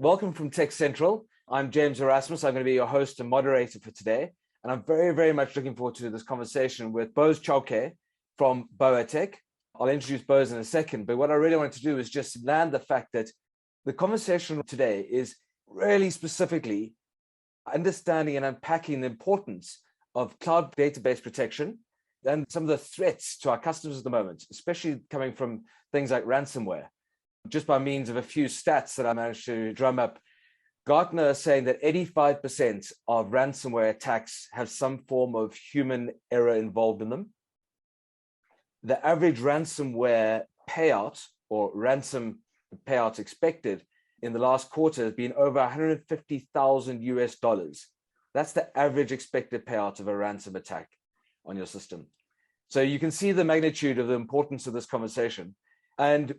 Welcome from Tech Central. I'm James Erasmus. I'm going to be your host and moderator for today. And I'm very, very much looking forward to this conversation with Boas Chauke from BOATech. I'll introduce Boas in a second, but what I really wanted to do is just land the fact that the conversation today is really specifically understanding and unpacking the importance of cloud database protection and some of the threats to our customers at the moment, especially coming from things like ransomware. Just by means of a few stats that I managed to drum up, Gartner is saying that 85% of ransomware attacks have some form of human error involved in them. The average ransomware payout or ransom payout expected in the last quarter has been over $150,000. That's the average expected payout of a ransom attack on your system. So you can see the magnitude of the importance of this conversation. And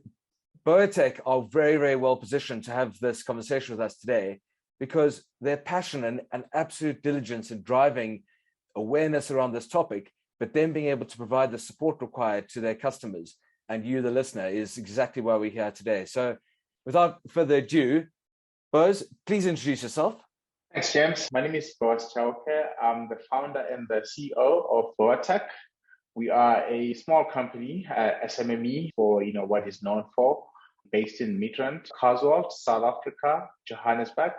BOATech are very, very well positioned to have this conversation with us today because their passion and absolute diligence in driving awareness around this topic, but then being able to provide the support required to their customers and you, the listener, is exactly why we're here today. So without further ado, Boas, please introduce yourself. Thanks, James. My name is Boas Chauke. I'm the founder and the CEO of BOATech. We are a small company, SMME for what is known for, based in Migrate, South Africa, Johannesburg.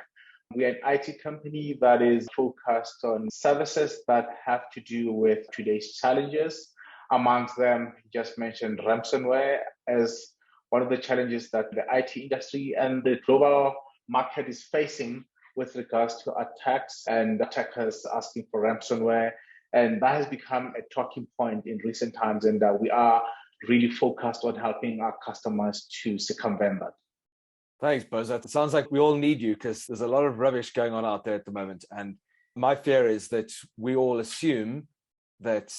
We are an IT company that is focused on services that have to do with today's challenges. Amongst them, you just mentioned ransomware as one of the challenges that the IT industry and the global market is facing with regards to attacks and attackers asking for ransomware. And that has become a talking point in recent times, and we are really focused on helping our customers to circumvent that. Thanks, Boas. It sounds like we all need you because there's a lot of rubbish going on out there at the moment. And my fear is that we all assume that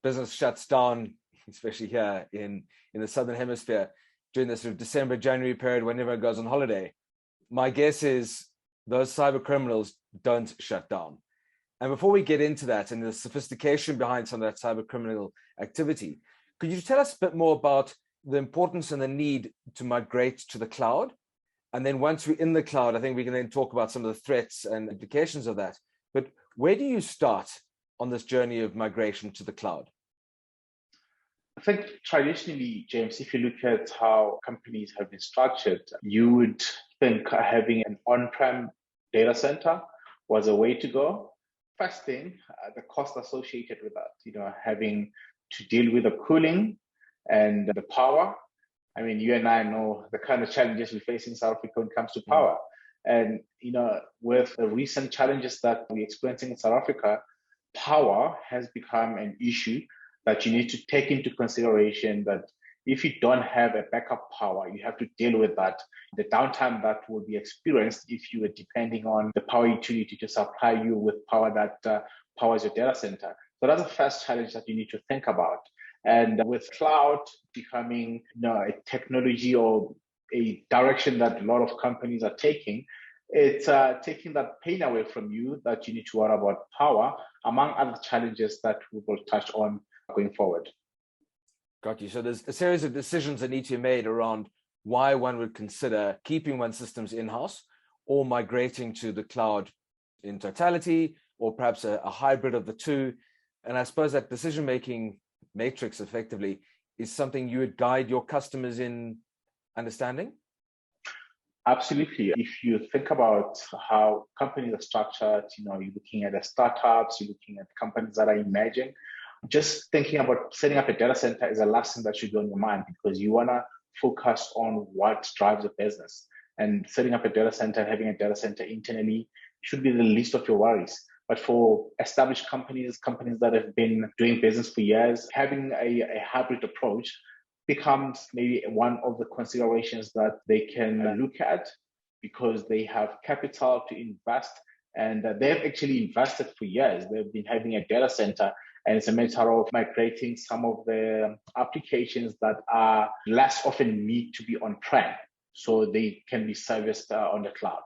business shuts down, especially here in the Southern Hemisphere, during this sort of December, January period when everyone goes on holiday. My guess is those cyber criminals don't shut down. And before we get into that and the sophistication behind some of that cyber criminal activity, could you tell us a bit more about the importance and the need to migrate to the cloud? And then once we're in the cloud, I think we can then talk about some of the threats and implications of that. But where do you start on this journey of migration to the cloud? I think traditionally, James, if you look at how companies have been structured, you would think having an on-prem data center was a way to go. First thing, the cost associated with that, having to deal with the cooling and the power. I mean, you and I know the kind of challenges we face in South Africa when it comes to power. And, with the recent challenges that we're experiencing in South Africa, power has become an issue that you need to take into consideration that if you don't have a backup power, you have to deal with that. The downtime that will be experienced if you are depending on the power utility to supply you with power that powers your data center. So that's the first challenge that you need to think about. And with cloud becoming a technology or a direction that a lot of companies are taking, it's taking that pain away from you that you need to worry about power, among other challenges that we will touch on going forward. Got you. So there's a series of decisions that need to be made around why one would consider keeping one's systems in-house or migrating to the cloud in totality, or perhaps a hybrid of the two. And I suppose that decision-making matrix effectively is something you would guide your customers in understanding? Absolutely. If you think about how companies are structured, you're looking at the startups, you're looking at companies that are emerging, just thinking about setting up a data center is the last thing that should be on your mind because you want to focus on what drives the business. And setting up a data center, having a data center internally should be the least of your worries. But for established companies that have been doing business for years, having a hybrid approach becomes maybe one of the considerations that they can look at because they have capital to invest and they've actually invested for years. They've been having a data center and it's a matter of migrating some of the applications that are less often need to be on-prem so they can be serviced on the cloud.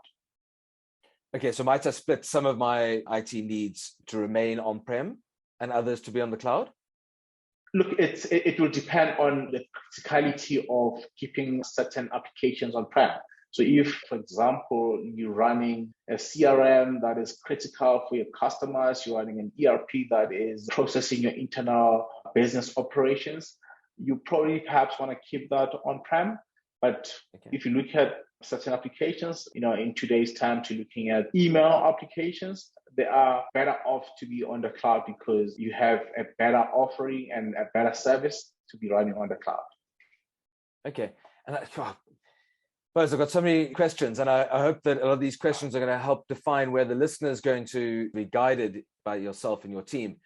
Okay, so might I split some of my IT needs to remain on-prem and others to be on the cloud? Look, it will depend on the criticality of keeping certain applications on-prem. So if, for example, you're running a CRM that is critical for your customers, you're running an ERP that is processing your internal business operations, you probably perhaps want to keep that on-prem. But if you look at certain applications, in today's time, to looking at email applications, they are better off to be on the cloud because you have a better offering and a better service to be running on the cloud. Okay. And Boas, I've got so many questions, and I hope that a lot of these questions are going to help define where the listener is going to be guided by yourself and your team.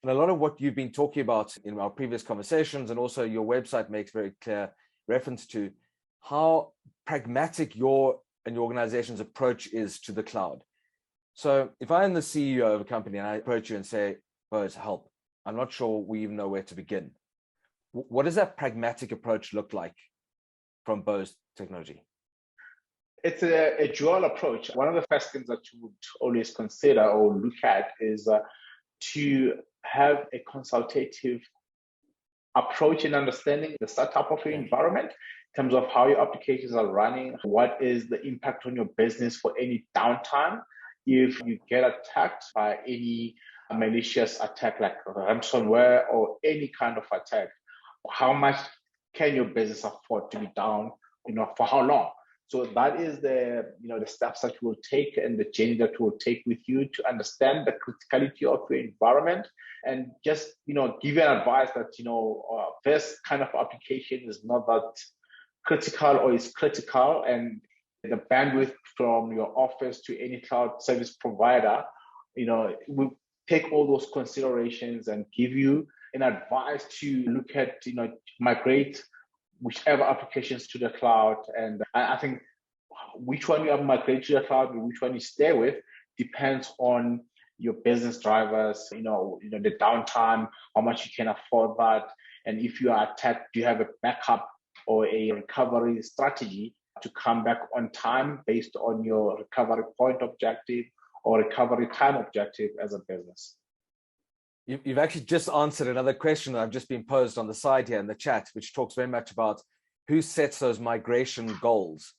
And a lot of what you've been talking about in our previous conversations, and also your website makes very clear reference to how pragmatic your and your organization's approach is to the cloud. So if I'm the CEO of a company and I approach you and say, Boas, help, I'm not sure we even know where to begin. What does that pragmatic approach look like from Boas Technology? It's a dual approach. One of the first things that you would always consider or look at is to have a consultative approach in understanding the setup of your environment in terms of how your applications are running, what is the impact on your business for any downtime. If you get attacked by any malicious attack like ransomware or any kind of attack, how much can your business afford to be down, for how long? So that is the steps that you will take and the journey that you will take with you to understand the criticality of your environment and just, give you advice that, this kind of application is not that critical or is critical, and the bandwidth from your office to any cloud service provider, will take all those considerations and give you an advice to look at, migrate whichever applications to the cloud. And I think which one you have migrate to the cloud and which one you stay with depends on your business drivers, the downtime, how much you can afford that. And if you are attacked, do you have a backup or a recovery strategy to come back on time based on your recovery point objective or recovery time objective as a business? You've actually just answered another question that I've just been posed on the side here in the chat, which talks very much about who sets those migration goals.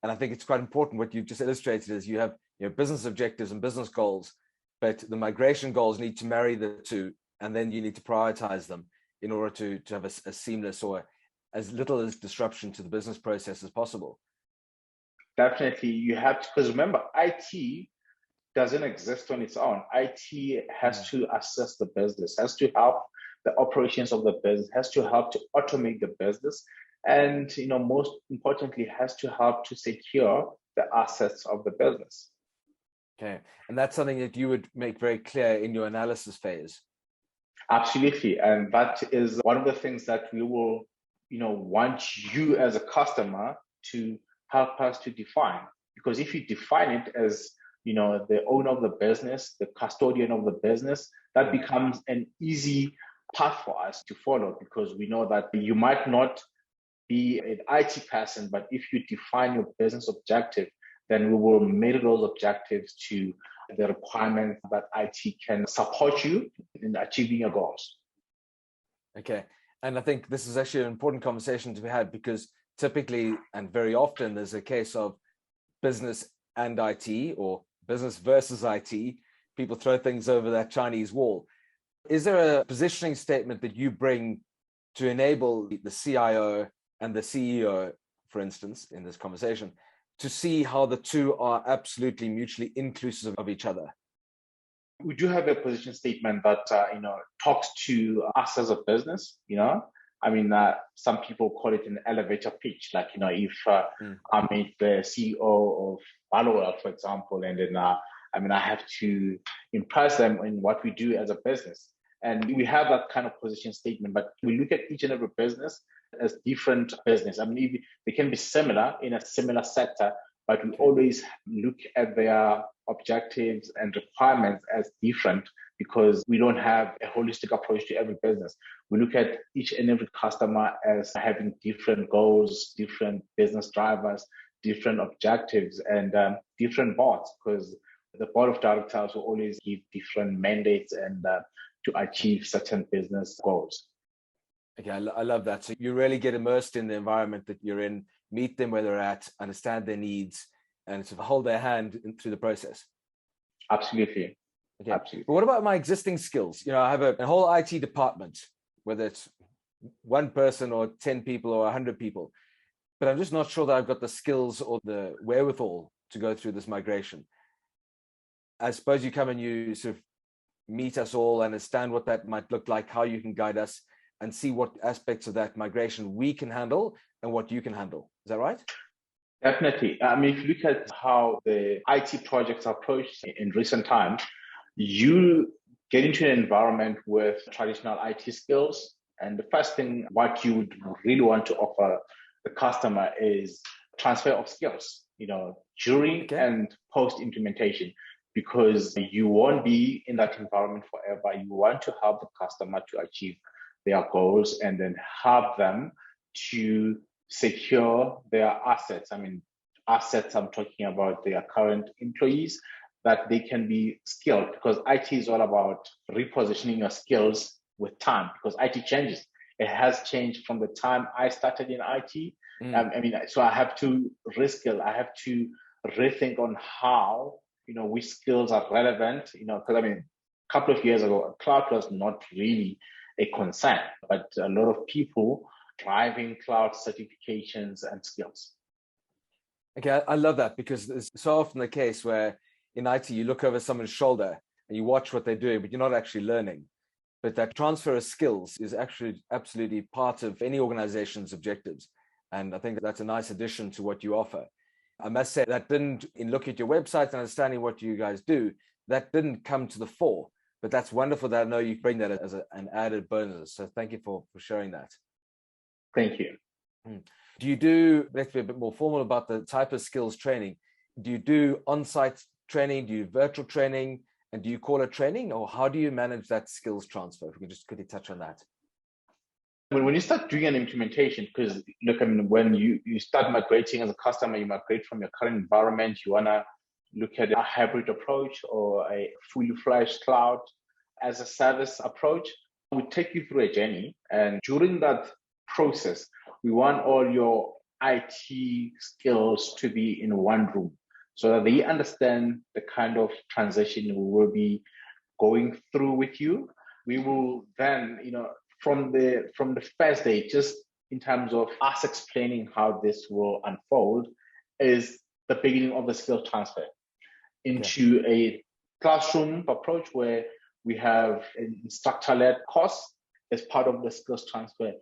And I think it's quite important. What you've just illustrated is you have business objectives and business goals, but the migration goals need to marry the two, and then you need to prioritize them in order to have a seamless or as little as disruption to the business process as possible. Definitely, you have to, because remember, IT doesn't exist on its own. IT has to assess the business, has to help the operations of the business, has to help to automate the business, and most importantly, has to help to secure the assets of the business. Okay, and that's something that you would make very clear in your analysis phase. Absolutely, and that is one of the things that we will, want you as a customer to help us to define. Because if you define it as the owner of the business, the custodian of the business, that becomes an easy path for us to follow, because we know that you might not be an IT person, but if you define your business objective, then we will mirror those objectives to the requirements that IT can support you in achieving your goals. Okay. And I think this is actually an important conversation to be had, because typically and very often there's a case of business and IT, or business versus IT. People throw things over that Chinese wall. Is there a positioning statement that you bring to enable the CIO and the CEO, for instance, in this conversation, to see how the two are absolutely mutually inclusive of each other? We do have a position statement that talks to us as a business. Some people call it an elevator pitch. Like if I meet the CEO of BOATech, for example, and then I have to impress them in what we do as a business. And we have that kind of position statement, but we look at each and every business as different business. They can be similar in a similar sector, but we always look at their objectives and requirements as different, because we don't have a holistic approach to every business. We look at each and every customer as having different goals, different business drivers, different objectives, and different boards, because the board of directors will always give different mandates and to achieve certain business goals. Okay, I love that. So you really get immersed in the environment that you're in, meet them where they're at, understand their needs, and sort of hold their hand through the process. Absolutely. Okay. Absolutely. But what about my existing skills? I have a whole IT department, whether it's one person or 10 people or 100 people, but I'm just not sure that I've got the skills or the wherewithal to go through this migration. I suppose you come and you sort of meet us all, understand what that might look like, how you can guide us, and see what aspects of that migration we can handle and what you can handle. Is that right? Definitely. I mean, if you look at how the IT projects are approached in recent times, you get into an environment with traditional IT skills. And the first thing, what you would really want to offer the customer is transfer of skills, during and post implementation, because you won't be in that environment forever. You want to help the customer to achieve their goals and then help them to secure their assets. I mean, assets, I'm talking about their current employees, that they can be skilled, because IT is all about repositioning your skills with time, because IT changes. It has changed from the time I started in IT. So I have to reskill. I have to rethink on how, which skills are relevant, because a couple of years ago, cloud was not really a concern, but a lot of people driving cloud certifications and skills. Okay, I love that, because it's so often the case where in IT, you look over someone's shoulder and you watch what they're doing, but you're not actually learning. But that transfer of skills is actually absolutely part of any organization's objectives. And I think that's a nice addition to what you offer. I must say that didn't, in looking at your website and understanding what you guys do, that didn't come to the fore. But that's wonderful that I know you bring that as an added bonus. So thank you for sharing that. Thank you. Do you do, let's be a bit more formal about the type of skills training. Do you do on-site training? Do you do virtual training? And do you call it training? Or how do you manage that skills transfer? If we can just quickly touch on that. When you start doing an implementation, because look, when you start migrating as a customer, you migrate from your current environment, you want to look at a hybrid approach or a fully fledged cloud as a service approach. We take you through a journey. And during that process, we want all your IT skills to be in one room so that they understand the kind of transition we will be going through with you. We will then, from the first day, just in terms of us explaining how this will unfold, is the beginning of the skill transfer into a classroom approach where we have an instructor-led course as part of the skills transfer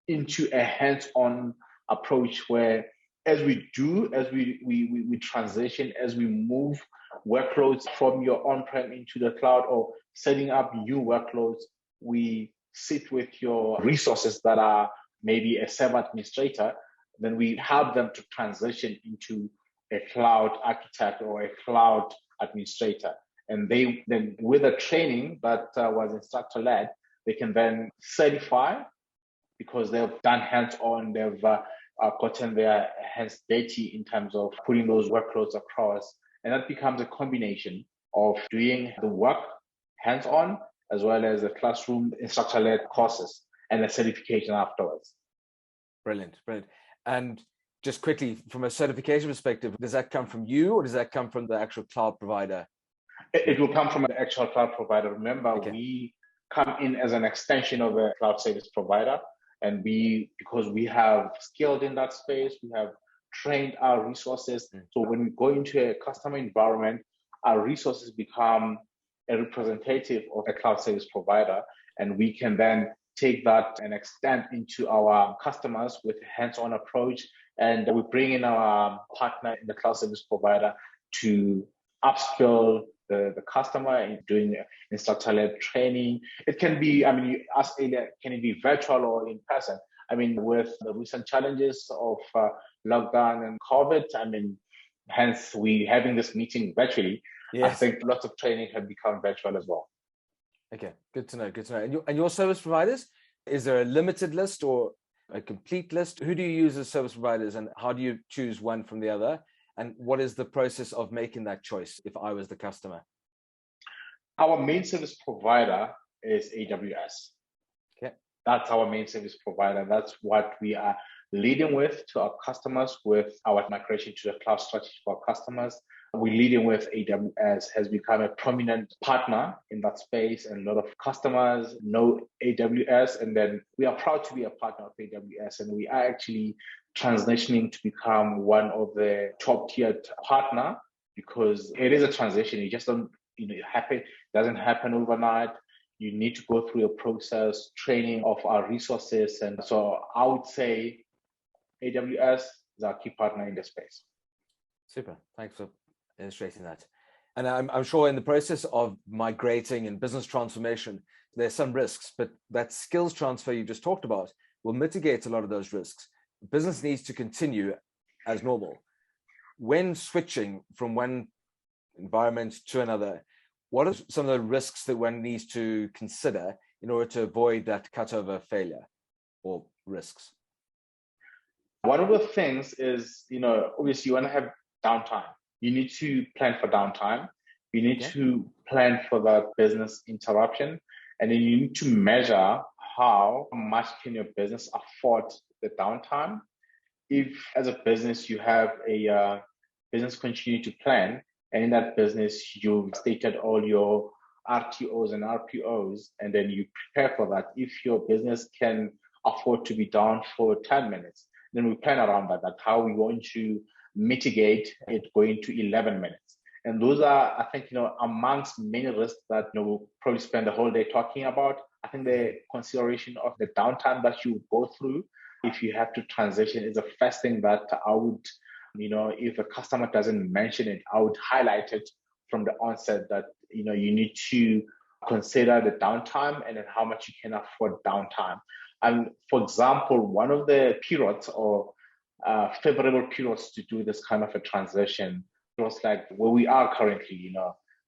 into a hands-on approach where as we transition, as we move workloads from your on-prem into the cloud or setting up new workloads, we sit with your resources that are maybe a server administrator, then we help them to transition into a cloud architect or a cloud administrator. And they then, with the training that was instructor-led, they can then certify because they've done hands-on, they've gotten their hands dirty in terms of putting those workloads across. And that becomes a combination of doing the work hands-on as well as the classroom instructor-led courses and the certification afterwards. Brilliant. And just quickly, from a certification perspective, does that come from you or does that come from the actual cloud provider? It will come from the actual cloud provider. Remember, we come in as an extension of a cloud service provider. And because we have skilled in that space, we have trained our resources. So when we go into a customer environment, our resources become a representative of a cloud service provider. And we can then take that and extend into our customers with a hands-on approach. And we bring in our partner in the cloud service provider to upskill the customer in doing instructor-led training. It can be, you asked earlier, can it be virtual or in person? With the recent challenges of lockdown and COVID, hence we having this meeting virtually. Yes. I think lots of training have become virtual as well. Okay, good to know. And your service providers, is there a limited list or a complete list? Who do you use as service providers and how do you choose one from the other? And what is the process of making that choice if I was the customer? Our main service provider is AWS. Okay. That's our main service provider. That's what we are leading with to our customers with our migration to the cloud strategy for our customers. We're leading with AWS, has become a prominent partner in that space, and a lot of customers know AWS. And then we are proud to be a partner of AWS, and we are actually transitioning to become one of the top tiered partner, because it is a transition. You just don't, it doesn't happen overnight. You need to go through a process, training of our resources. And so I would say AWS is our key partner in the space. Super. Thanks for illustrating that. And I'm sure in the process of migrating and business transformation, there's some risks, but that skills transfer you just talked about will mitigate a lot of those risks. Business needs to continue as normal. When switching from one environment to another, what are some of the risks that one needs to consider in order to avoid that cutover failure or risks? One of the things is, obviously you want to have downtime. You need to plan for downtime. You need to plan for that business interruption. And then you need to measure how much can your business afford the downtime. If as a business you have a business continuity plan, and in that business you've stated all your RTOs and RPOs, and then you prepare for that. If your business can afford to be down for 10 minutes, then we plan around that, how we want to mitigate it going to 11 minutes. And those are, I think, amongst many risks that we'll probably spend the whole day talking about. I think the consideration of the downtime that you go through if you have to transition is the first thing that I would, if a customer doesn't mention it, I would highlight it from the onset that, you need to consider the downtime and then how much you can afford downtime. And for example, one of the periods or favorable periods to do this kind of a transition was like where we are currently,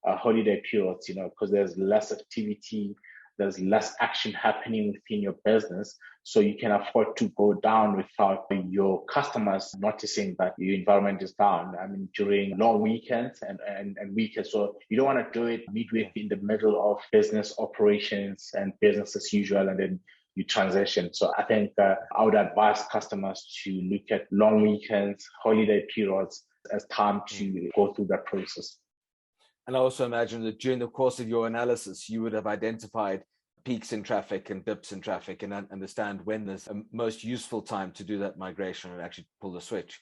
holiday periods, because there's less activity, there's less action happening within your business. So you can afford to go down without your customers noticing that your environment is down. I mean, during long weekends and weekends. So you don't want to do it midway in the middle of business operations and business as usual, and then you transition. So I think I would advise customers to look at long weekends, holiday periods as time to go through that process. And I also imagine that during the course of your analysis, you would have identified peaks in traffic and dips in traffic and understand when there's a most useful time to do that migration and actually pull the switch.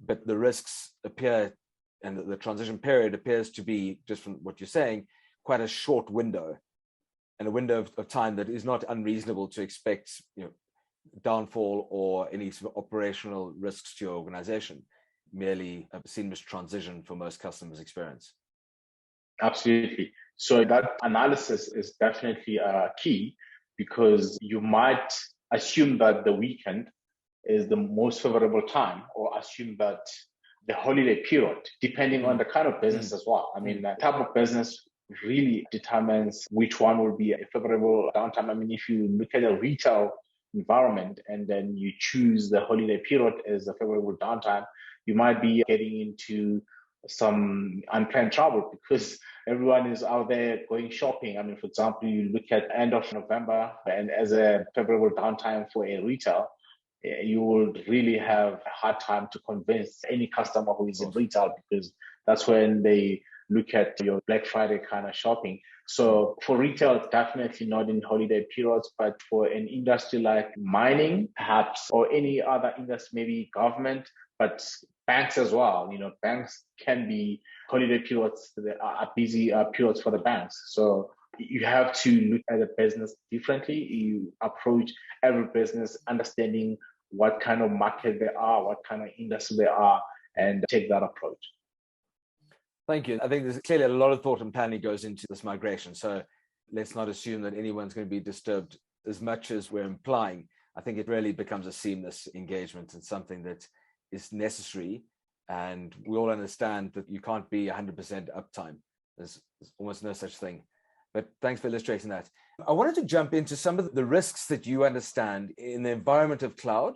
But the risks appear, and the transition period appears to be, just from what you're saying, quite a short window, and a window of time that is not unreasonable to expect, downfall or any sort of operational risks to your organization, merely a seamless transition for most customers' experience. Absolutely. So that analysis is definitely key, because you might assume that the weekend is the most favorable time, or assume that the holiday period, depending on the kind of business as well. I mean, the type of business really determines which one will be a favorable downtime. I mean, if you look at a retail environment and then you choose the holiday period as a favorable downtime, you might be getting into some unplanned travel because everyone is out there going shopping. I mean, for example, you look at end of November, and as a favorable downtime for a retail, you will really have a hard time to convince any customer who is in retail, because that's when they look at your Black Friday kind of shopping. So for retail, definitely not in holiday periods, but for an industry like mining, perhaps, or any other industry, maybe government, but banks as well. Banks can be holiday periods, are busy periods for the banks. So you have to look at a business differently. You approach every business understanding what kind of market they are, what kind of industry they are, and take that approach. Thank you. I think there's clearly a lot of thought and planning goes into this migration. So let's not assume that anyone's going to be disturbed as much as we're implying. I think it really becomes a seamless engagement and something that is necessary. And we all understand that you can't be 100% uptime. There's almost no such thing. But thanks for illustrating that. I wanted to jump into some of the risks that you understand in the environment of cloud,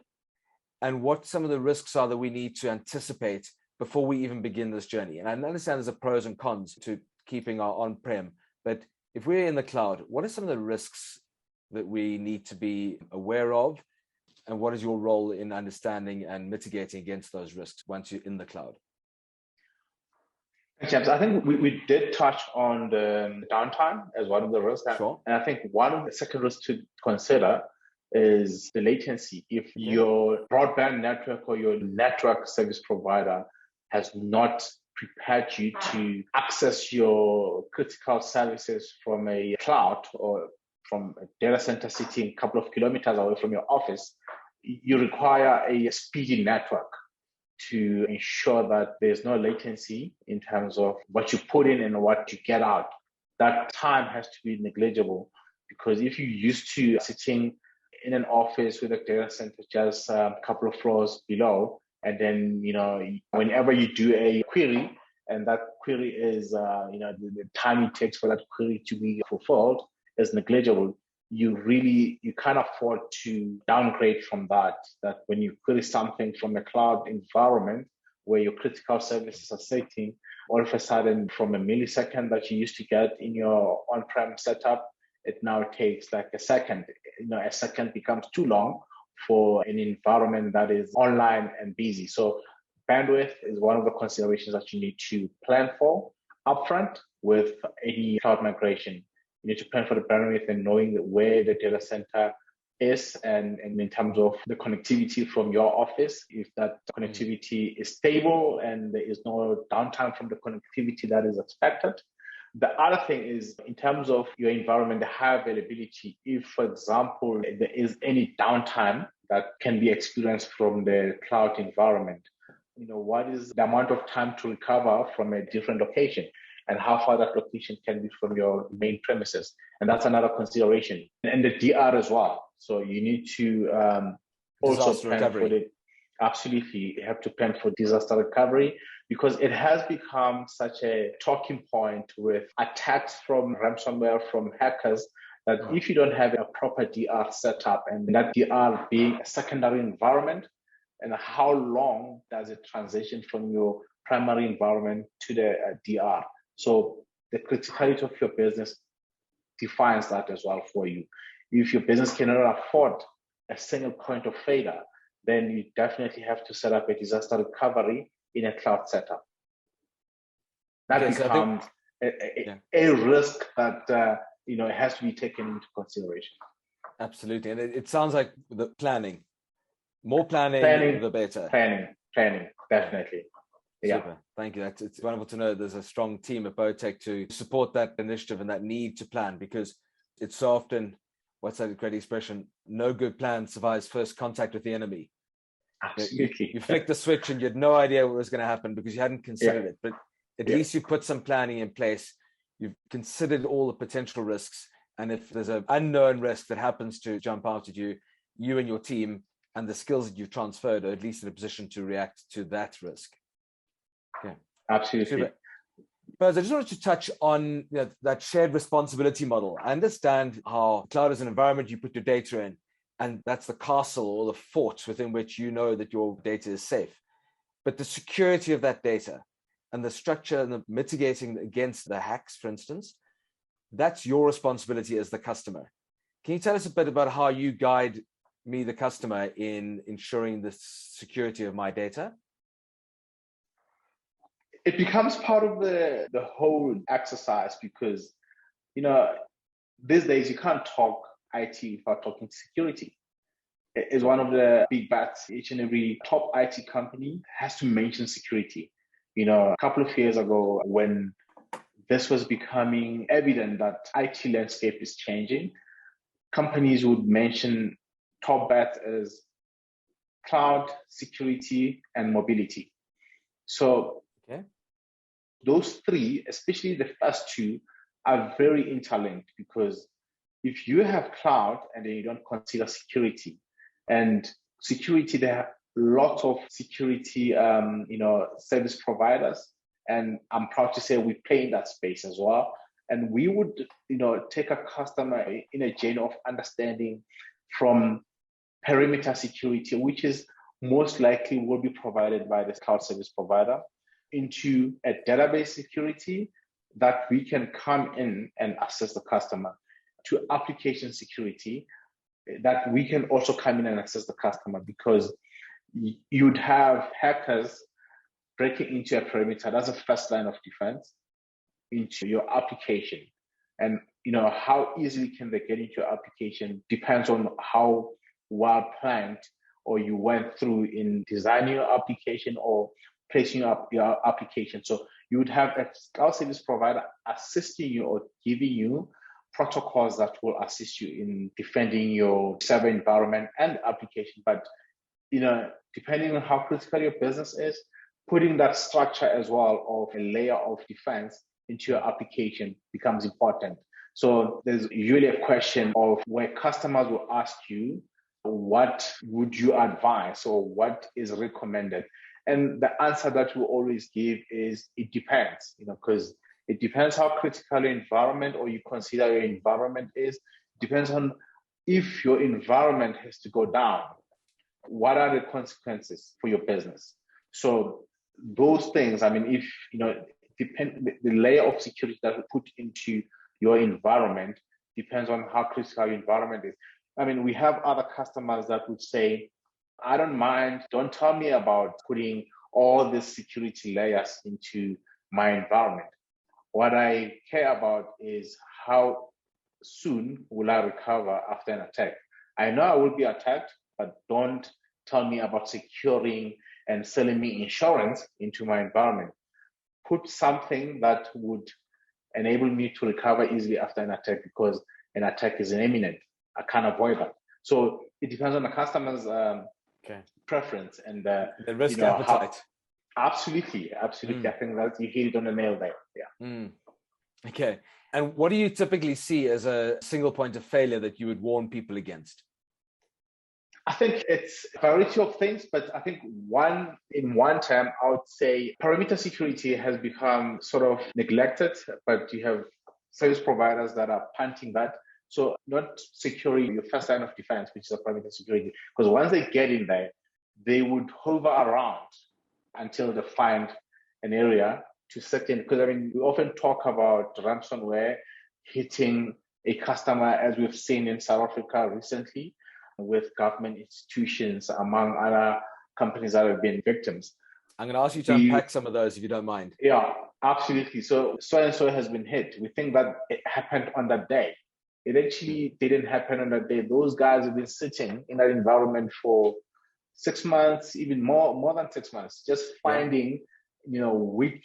and what some of the risks are that we need to anticipate before we even begin this journey. And I understand there's a pros and cons to keeping our on-prem, but if we're in the cloud, what are some of the risks that we need to be aware of? And what is your role in understanding and mitigating against those risks once you're in the cloud? James, I think we did touch on the downtime as one of the risks. Sure. And I think one of the second risks to consider is the latency. If your broadband network or your network service provider has not prepared you to access your critical services from a cloud or from a data center sitting a couple of kilometers away from your office, you require a speedy network to ensure that there's no latency in terms of what you put in and what you get out. That time has to be negligible, because if you're used to sitting in an office with a data center just a couple of floors below, and then, whenever you do a query, and that query is, the time it takes for that query to be fulfilled is negligible, you can't afford to downgrade from that when you query something from a cloud environment where your critical services are sitting, all of a sudden from a millisecond that you used to get in your on-prem setup, it now takes like a second. A second becomes too long for an environment that is online and busy. So bandwidth is one of the considerations that you need to plan for upfront with any cloud migration. You need to plan for the bandwidth and knowing where the data center is, and in terms of the connectivity from your office, if that connectivity is stable and there is no downtime from the connectivity that is expected. The other thing is, in terms of your environment, the high availability. If, for example, there is any downtime that can be experienced from the cloud environment, what is the amount of time to recover from a different location, and how far that location can be from your main premises. And that's another consideration. And the DR as well. So you need to also plan for the, absolutely, you have to plan for disaster recovery, because it has become such a talking point with attacks from ransomware, from hackers, that if you don't have a proper DR setup, and that DR being a secondary environment, and how long does it transition from your primary environment to the DR? So the criticality of your business defines that as well for you. If your business cannot afford a single point of failure, then you definitely have to set up a disaster recovery in a cloud setup. That becomes a risk that it has to be taken into consideration. Absolutely. And it sounds like the planning, more planning, the better. Planning, definitely. Yeah. Super. Thank you. It's wonderful to know there's a strong team at BOATech to support that initiative and that need to plan, because it's so often, what's that great expression? No good plan survives first contact with the enemy. Absolutely. You flicked the switch and you had no idea what was going to happen because you hadn't considered it. But at least you put some planning in place. You've considered all the potential risks. And if there's an unknown risk that happens to jump out at you, you and your team and the skills that you've transferred are at least in a position to react to that risk. Okay. Absolutely. But I just wanted to touch on that shared responsibility model. I understand how cloud is an environment you put your data in, and that's the castle or the fort within which you know that your data is safe. But the security of that data and the structure and the mitigating against the hacks, for instance, that's your responsibility as the customer. Can you tell us a bit about how you guide me, the customer, in ensuring the security of my data? It becomes part of the whole exercise, because, these days you can't talk IT without talking security. It's one of the big bets. Each and every top IT company has to mention security. A couple of years ago, when this was becoming evident that IT landscape is changing, companies would mention top bets as cloud, security, and mobility. So those three, especially the first two, are very interlinked, because if you have cloud and then you don't consider security, and security, there are lots of security, service providers, and I'm proud to say we play in that space as well. And we would, take a customer in a journey of understanding from perimeter security, which is most likely will be provided by the cloud service provider, into a database security that we can come in and assess the customer to application security, that we can also come in and assist the customer, because you'd have hackers breaking into your perimeter. That's the first line of defense into your application. And how easily can they get into your application depends on how well planned or you went through in designing your application or placing up your application. So you would have a cloud service provider assisting you or giving you protocols that will assist you in defending your server environment and application. But depending on how critical your business is, putting that structure as well of a layer of defense into your application becomes important. So there's usually a question of where customers will ask you, what would you advise or what is recommended? And the answer that we always give is it depends, because it depends how critical your environment or you consider your environment is. It depends on if your environment has to go down, what are the consequences for your business? So those things, if the layer of security that we put into your environment depends on how critical your environment is. We have other customers that would say, I don't mind, don't tell me about putting all the security layers into my environment. What I care about is how soon will I recover after an attack. I know I will be attacked, but don't tell me about securing and selling me insurance into my environment. Put something that would enable me to recover easily after an attack, because an attack is imminent. I can't avoid that. So it depends on the customer's preference and the risk appetite. Absolutely. I think that you hit it on the nail there. Yeah. Okay. And what do you typically see as a single point of failure that you would warn people against? I think it's a variety of things, but I think in one term, I would say perimeter security has become sort of neglected, but you have service providers that are punting that. So not securing your first line of defense, which is a perimeter security, because once they get in there, they would hover around until they find an area to set in. Because we often talk about ransomware hitting a customer, as we've seen in South Africa recently, with government institutions, among other companies that have been victims. I'm going to ask you to unpack some of those if you don't mind. Yeah, absolutely. So and so has been hit. We think that it happened on that day. It actually didn't happen on that day. Those guys have been sitting in that environment for 6 months, even more than 6 months, just finding, weak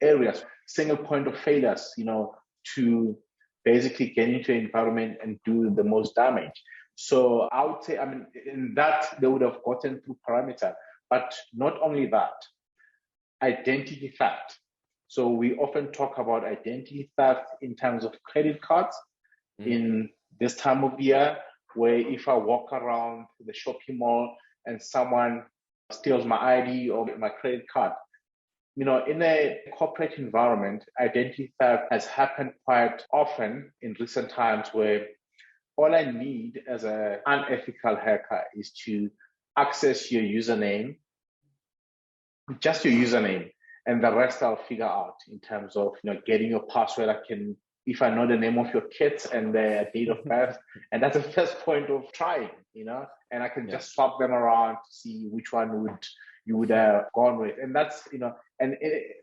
areas, single point of failures, to basically get into an environment and do the most damage. So I would say, in that they would have gotten through perimeter, but not only that, identity theft. So we often talk about identity theft in terms of credit cards in this time of year, where if I walk around the shopping mall and someone steals my ID or my credit card, in a corporate environment, identity theft has happened quite often in recent times, where all I need as an unethical hacker is to access your username, just your username, and the rest I'll figure out in terms of getting your password. If I know the name of your kids and their date of birth, and that's the first point of trying, and I can just swap them around to see which one you would have gone with. And that's,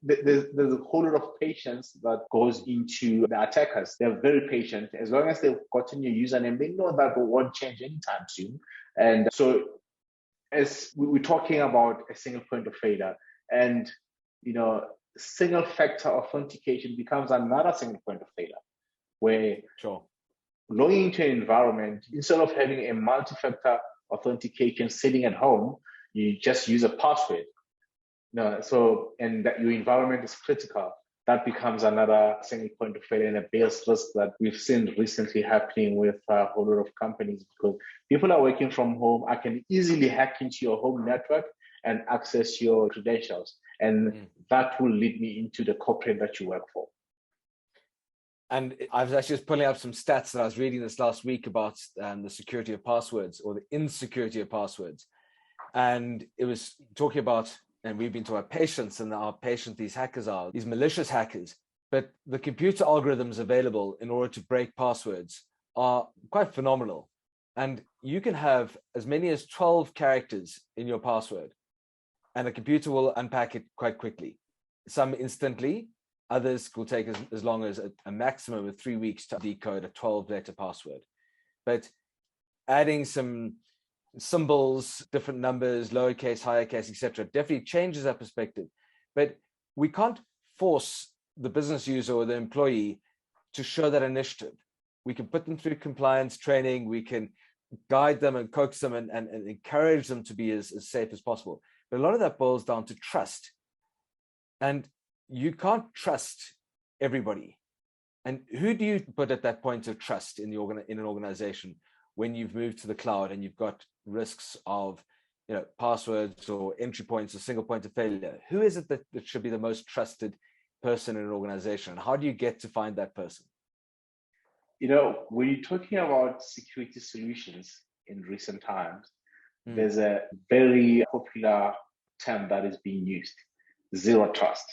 there's a whole lot of patience that goes into the attackers. They're very patient. As long as they've gotten your username, they know that it won't change anytime soon. And so as we're talking about a single point of failure, and, single factor authentication becomes another single point of failure, where logging into an environment, instead of having a multi-factor authentication sitting at home, you just use a password. And that your environment is critical. That becomes another single point of failure and a biggest risk that we've seen recently happening with a whole lot of companies, because people are working from home. I can easily hack into your home network and access your credentials. And that will lead me into the corporate that you work for. And I was actually just pulling up some stats that I was reading this last week about the security of passwords, or the insecurity of passwords. And it was talking about, and we've been talking about patience, and how patient these hackers are, these malicious hackers. But the computer algorithms available in order to break passwords are quite phenomenal. And you can have as many as 12 characters in your password, and the computer will unpack it quite quickly. Some instantly, others will take as long as a maximum of 3 weeks to decode a 12-letter password. But adding some symbols, different numbers, lowercase, higher case, etc., definitely changes our perspective. But we can't force the business user or the employee to show that initiative. We can put them through compliance training. We can guide them and coax them and encourage them to be as safe as possible. But a lot of that boils down to trust. And you can't trust everybody. And who do you put at that point of trust in an organization when you've moved to the cloud and you've got risks of passwords or entry points or single point of failure? Who is it that should be the most trusted person in an organization? How do you get to find that person? When you're talking about security solutions in recent times, there's a very popular term that is being used: zero trust.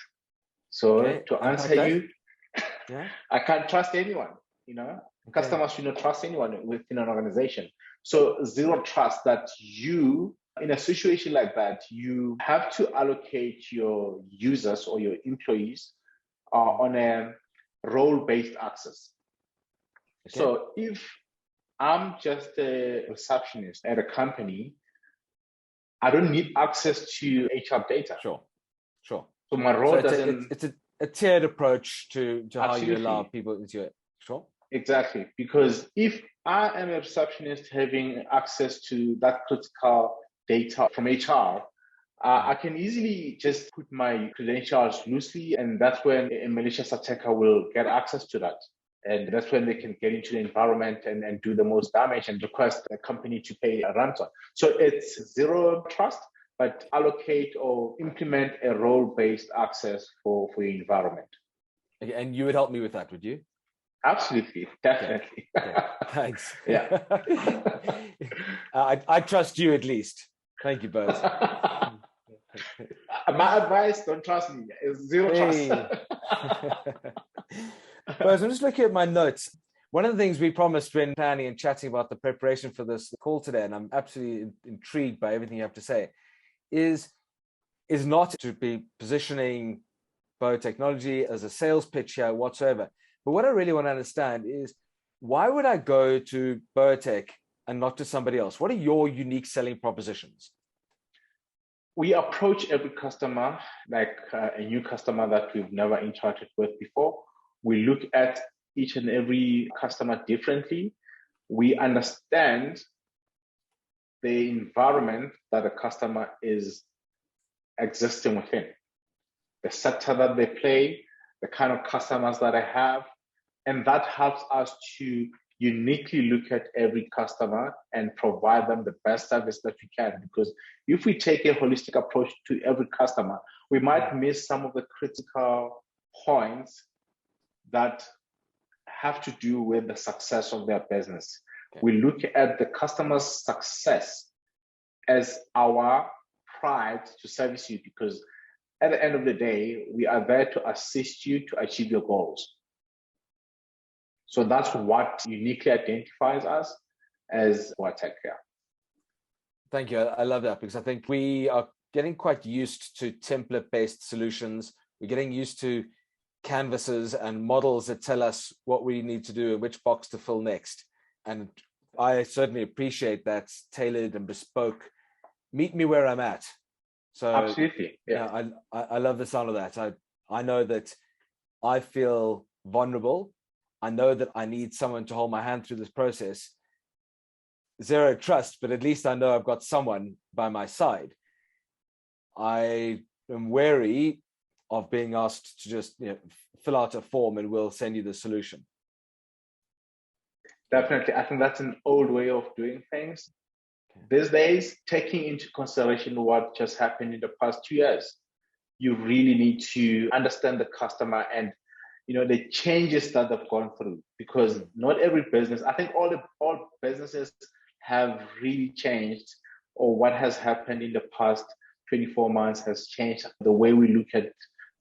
So to answer you, I can't trust anyone. Customers should not trust anyone within an organization. So zero trust, that you, in a situation like that, you have to allocate your users or your employees on a role-based access. Okay. So if I'm just a receptionist at a company, I don't need access to HR data. Sure. So my role doesn't... It's a tiered approach to how you allow people into it. Sure. Exactly. Because if I am a receptionist having access to that critical data from HR, I can easily just put my credentials loosely, and that's when a malicious attacker will get access to that. And that's when they can get into the environment and do the most damage and request the company to pay a ransom. So it's zero trust, but allocate or implement a role-based access for your environment. Okay, and you would help me with that, would you? Absolutely, definitely. Okay. Thanks. Yeah. I trust you at least. Thank you, Boas. My advice: don't trust me. It's zero trust. Boas, I'm just looking at my notes. One of the things we promised when planning and chatting about the preparation for this call today, and I'm absolutely intrigued by everything you have to say, is not to be positioning BOATechnology as a sales pitch here whatsoever. But what I really want to understand is, why would I go to BOATech and not to somebody else? What are your unique selling propositions? We approach every customer like a new customer that we've never interacted with before. We look at each and every customer differently. We understand the environment that a customer is existing within, the sector that they play, the kind of customers that I have. And that helps us to uniquely look at every customer and provide them the best service that we can. Because if we take a holistic approach to every customer, we might miss some of the critical points that have to do with the success of their business. Okay. We look at the customer's success as our pride to service you, because at the end of the day, we are there to assist you to achieve your goals. So that's what uniquely identifies us as BOATech. Thank you. I love that, because I think we are getting quite used to template-based solutions. We're getting used to canvases and models that tell us what we need to do and which box to fill next. And I certainly appreciate that tailored and bespoke. Meet me where I'm at. So absolutely, yeah. I love the sound of that. I know that I feel vulnerable. I know that I need someone to hold my hand through this process. Zero trust, but at least I know I've got someone by my side. I am wary of being asked to just fill out a form and we'll send you the solution. Definitely. I think that's an old way of doing things. These days, taking into consideration what just happened in the past 2 years, you really need to understand the customer and the changes that they've gone through, because not every business, I think all businesses have really changed, or what has happened in the past 24 months has changed the way we look at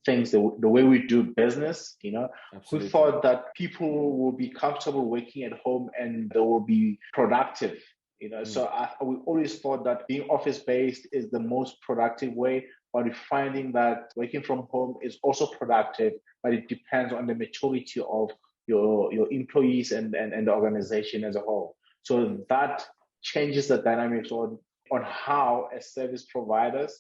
things, the way we do business. We Absolutely. thought that people will be comfortable working at home and they will be productive. So we always thought that being office based is the most productive way, but we're finding that working from home is also productive, but it depends on the maturity of your employees and the organization as a whole. So that changes the dynamics on how, as service providers,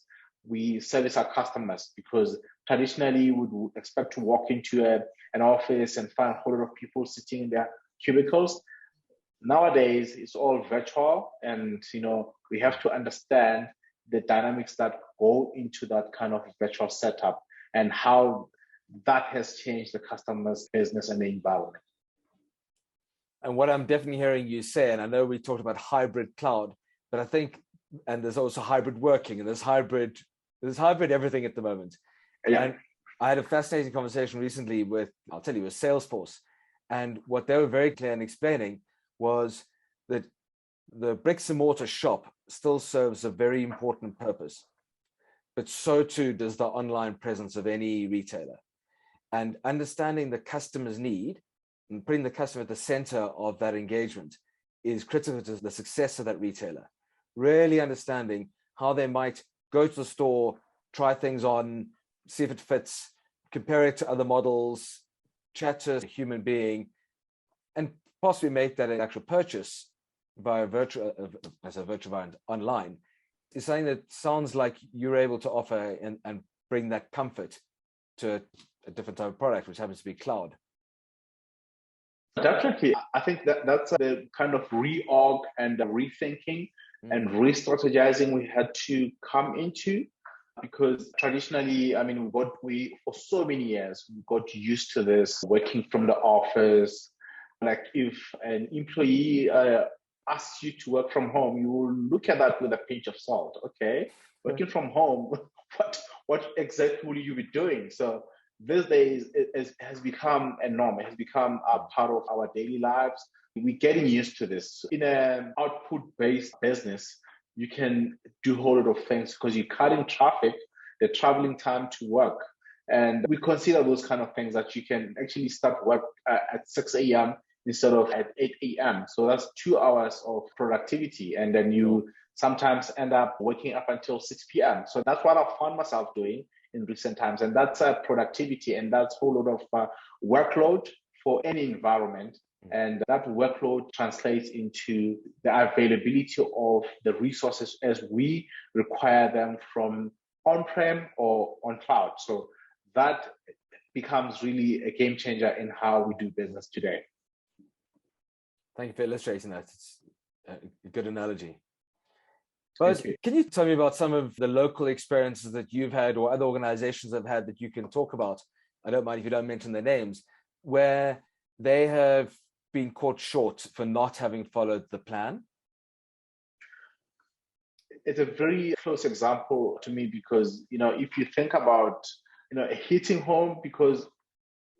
we service our customers, because traditionally we would expect to walk into an office and find a whole lot of people sitting in their cubicles. Nowadays, it's all virtual, and we have to understand the dynamics that go into that kind of virtual setup and how that has changed the customer's business and the environment. And what I'm definitely hearing you say, and I know we talked about hybrid cloud, but I think, and there's also hybrid working, and there's hybrid everything at the moment. Yeah. And I had a fascinating conversation recently with Salesforce, and what they were very clear in explaining was that the bricks and mortar shop still serves a very important purpose, but so too does the online presence of any retailer. And understanding the customer's need and putting the customer at the center of that engagement is critical to the success of that retailer. Really understanding how they might go to the store, try things on, see if it fits, compare it to other models, chat to a human being, and possibly make that an actual purchase via virtual environment online, is something that sounds like you're able to offer and bring that comfort to a different type of product, which happens to be cloud. Definitely. I think that's the kind of reorg and the rethinking and re-strategizing we had to come into, because traditionally, we for so many years, we got used to this working from the office. Like if an employee asks you to work from home, you will look at that with a pinch of salt. Okay, working from home, what exactly will you be doing? So these days, it has become a norm. It has become a part of our daily lives. We're getting used to this. In an output-based business, you can do a whole lot of things because you're cutting traffic, the traveling time to work. And we consider those kind of things that you can actually start work at 6 a.m. instead of at 8 a.m. So that's 2 hours of productivity. And then you sometimes end up waking up until 6 p.m. So that's what I found myself doing in recent times. And that's productivity, and that's a whole lot of workload for any environment. And that workload translates into the availability of the resources as we require them from on-prem or on cloud. So that becomes really a game changer in how we do business today. Thank you for illustrating that. It's a good analogy. Boas, can you tell me about some of the local experiences that you've had or other organizations have had that you can talk about? I don't mind if you don't mention their names, where they have been caught short for not having followed the plan. It's a very close example to me because, if you think about, hitting home, because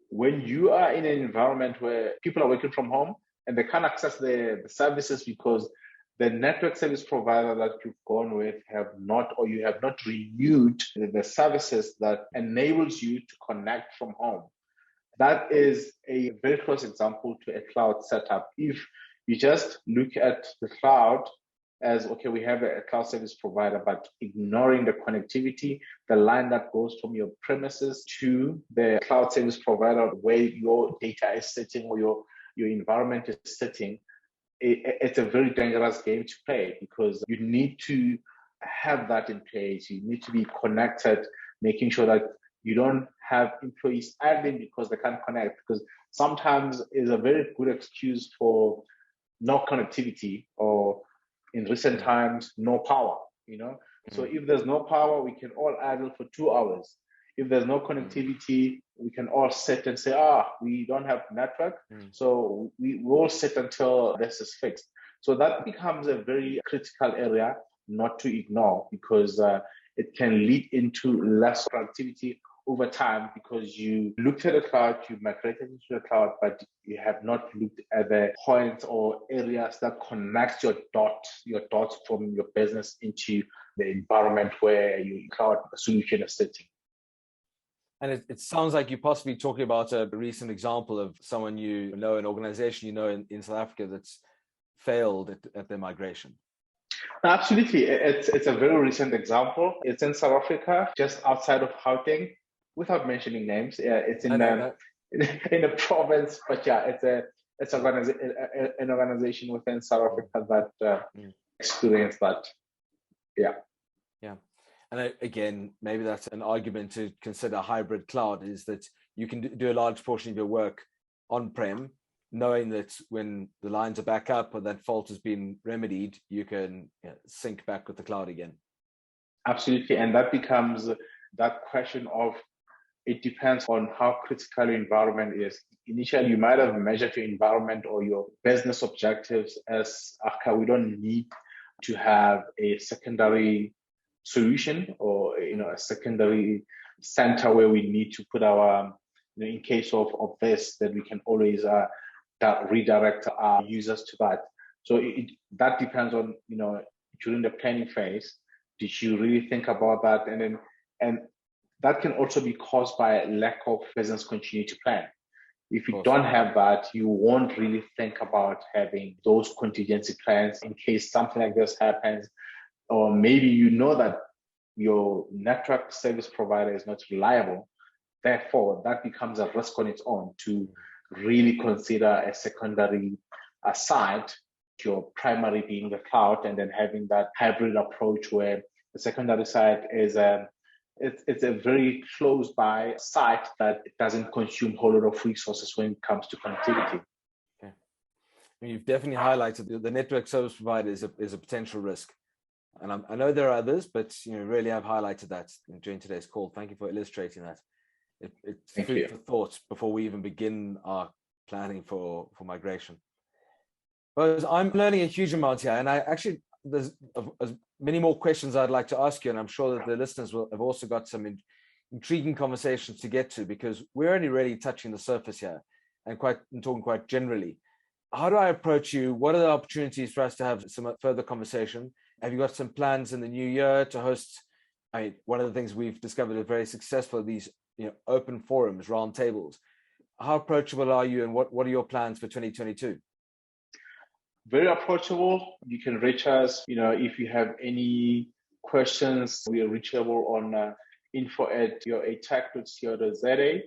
when you are in an environment where people are working from home and they can't access the services because the network service provider that you've gone with you have not renewed the services that enables you to connect from home. That is a very close example to a cloud setup. If you just look at the cloud as, okay, we have a cloud service provider, but ignoring the connectivity, the line that goes from your premises to the cloud service provider where your data is sitting or your environment is sitting, it's a very dangerous game to play because you need to have that in place. You need to be connected, making sure that you don't have employees idling because they can't connect, because sometimes it's a very good excuse for no connectivity, or in recent times, no power, So if there's no power, we can all idle for 2 hours. If there's no connectivity, we can all sit and say, we don't have network. So we will sit until this is fixed. So that becomes a very critical area not to ignore, because it can lead into less productivity over time, because you looked at the cloud, you migrated into the cloud, but you have not looked at the points or areas that connect your dots from your business into the environment where your cloud solution is sitting. And it sounds like you're possibly talking about a recent example of someone you know, an organization you know in South Africa that's failed at their migration. Absolutely. It's a very recent example. It's in South Africa, just outside of Gauteng, without mentioning names. It's in in a province, but yeah, it's an organization within South Africa that experienced that. Yeah. Yeah. And again, maybe that's an argument to consider hybrid cloud, is that you can do a large portion of your work on-prem, knowing that when the lines are back up or that fault has been remedied, you can sync back with the cloud again. Absolutely. And that becomes that question of, it depends on how critical your environment is. Initially, you might have measured your environment or your business objectives as, okay, we don't need to have a secondary solution or a secondary center where we need to put our, in case of this, that we can always redirect our users to that. So that depends on, during the planning phase, did you really think about that? And that can also be caused by a lack of business continuity plan. If you don't have that, you won't really think about having those contingency plans in case something like this happens. Or maybe you know that your network service provider is not reliable. Therefore, that becomes a risk on its own to really consider a secondary site, your primary being the cloud, and then having that hybrid approach where the secondary site is it's a very close by site that it doesn't consume a whole lot of resources when it comes to connectivity. Okay. You've definitely highlighted the network service provider is a potential risk. And I know there are others, but really have highlighted that during today's call. Thank you for illustrating that. It's food for thought before we even begin our planning for migration. But I'm learning a huge amount here, and there's many more questions I'd like to ask you, and I'm sure that the listeners have also got some intriguing conversations to get to, because we're only really touching the surface here and talking quite generally. How do I approach you? What are the opportunities for us to have some further conversation? Have you got some plans in the new year to host? One of the things we've discovered is very successful, these open forums, round tables. How approachable are you, and what are your plans for 2022? Very approachable. You can reach us. If you have any questions, we are reachable on info@yoatech.co.za.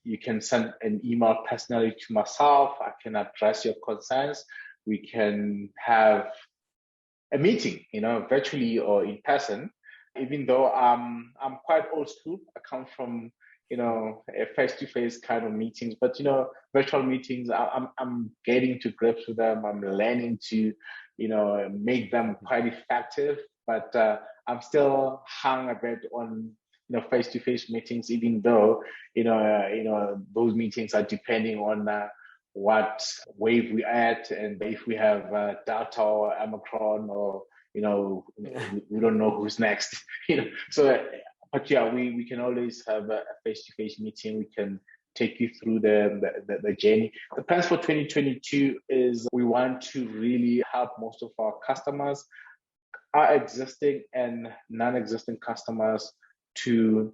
You can send an email personally to myself. I can address your concerns. We can have a meeting, virtually or in person. Even though I'm quite old school, I come from a face-to-face kind of meetings, but virtual meetings, I'm getting to grips with them. I'm learning to make them quite effective, but I'm still hung a bit on face-to-face meetings, even though those meetings are depending on what wave we're at, and if we have Delta or Omicron, or we don't know who's next. So. But yeah, we can always have a face-to-face meeting. We can take you through the journey. The plans for 2022 is we want to really help most of our customers, our existing and non-existing customers, to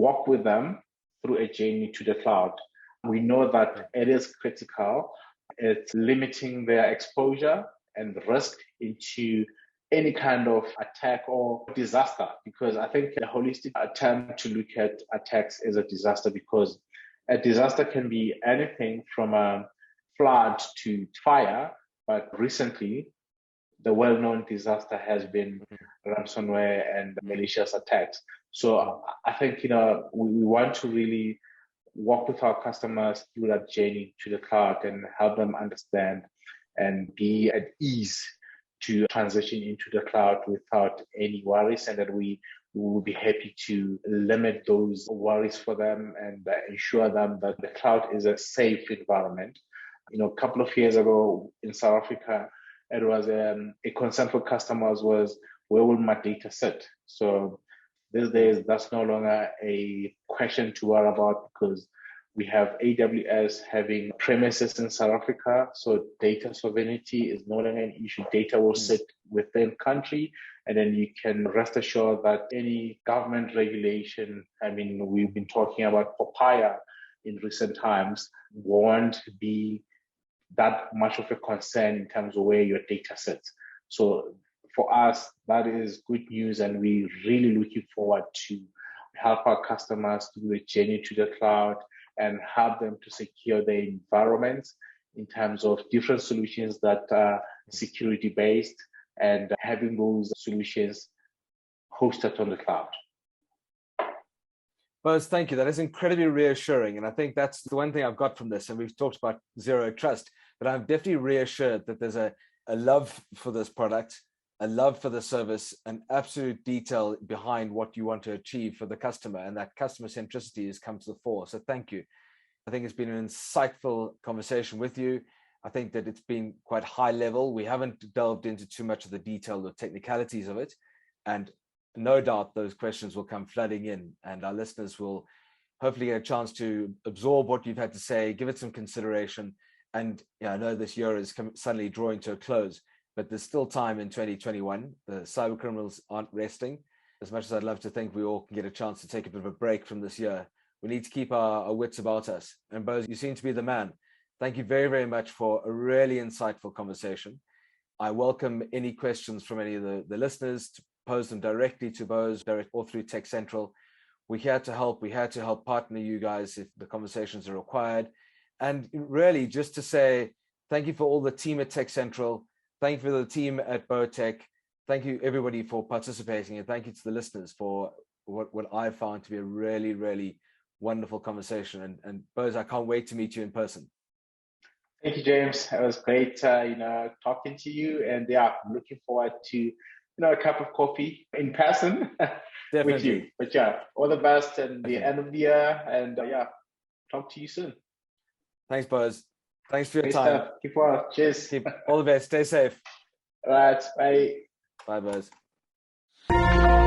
walk with them through a journey to the cloud. We know that it is critical. It's limiting their exposure and risk into any kind of attack or disaster, because I think a holistic attempt to look at attacks is a disaster, because a disaster can be anything from a flood to fire. But recently, the well-known disaster has been ransomware and malicious attacks. So I think, we want to really work with our customers through that journey to the cloud and help them understand and be at ease to transition into the cloud without any worries, and that we will be happy to limit those worries for them and ensure them that the cloud is a safe environment. A couple of years ago in South Africa, it was a concern for customers was, where will my data sit? So these days, that's no longer a question to worry about, because we have AWS having premises in South Africa, so data sovereignty is no longer an issue. Data will sit within country, And then you can rest assured that any government regulation, we've been talking about papaya in recent times, won't be that much of a concern in terms of where your data sits. So for us, that is good news, and we're really looking forward to help our customers do the journey to the cloud and help them to secure their environments in terms of different solutions that are security-based and having those solutions hosted on the cloud. Boas, thank you. That is incredibly reassuring. And I think that's the one thing I've got from this. And we've talked about zero trust, but I'm definitely reassured that there's a love for this product, a love for the service, an absolute detail behind what you want to achieve for the customer. And that customer centricity has come to the fore. So thank you. I think it's been an insightful conversation with you. I think that it's been quite high level. We haven't delved into too much of the detail or technicalities of it. And no doubt those questions will come flooding in, and our listeners will hopefully get a chance to absorb what you've had to say, give it some consideration. And I know this year is suddenly drawing to a close, but there's still time in 2021. The cybercriminals aren't resting. As much as I'd love to think we all can get a chance to take a bit of a break from this year, we need to keep our wits about us. And Boas, you seem to be the man. Thank you very, very much for a really insightful conversation. I welcome any questions from any of the listeners to pose them directly to Boas, direct or through Tech Central. We're here to help. We're here to help partner you guys if the conversations are required. And really just to say thank you for all the team at Tech Central. Thank you for the team at BOATech. Thank you everybody for participating, and thank you to the listeners for what I found to be a really, really wonderful conversation. And Boas, I can't wait to meet you in person. Thank you, James. It was great, talking to you, and I'm looking forward to, a cup of coffee in person with you. But all the best and the end of the year, and talk to you soon. Thanks, Boas. Thanks for your time. Keep well. Cheers. All the best. Stay safe. All right. Bye. Bye, Boas.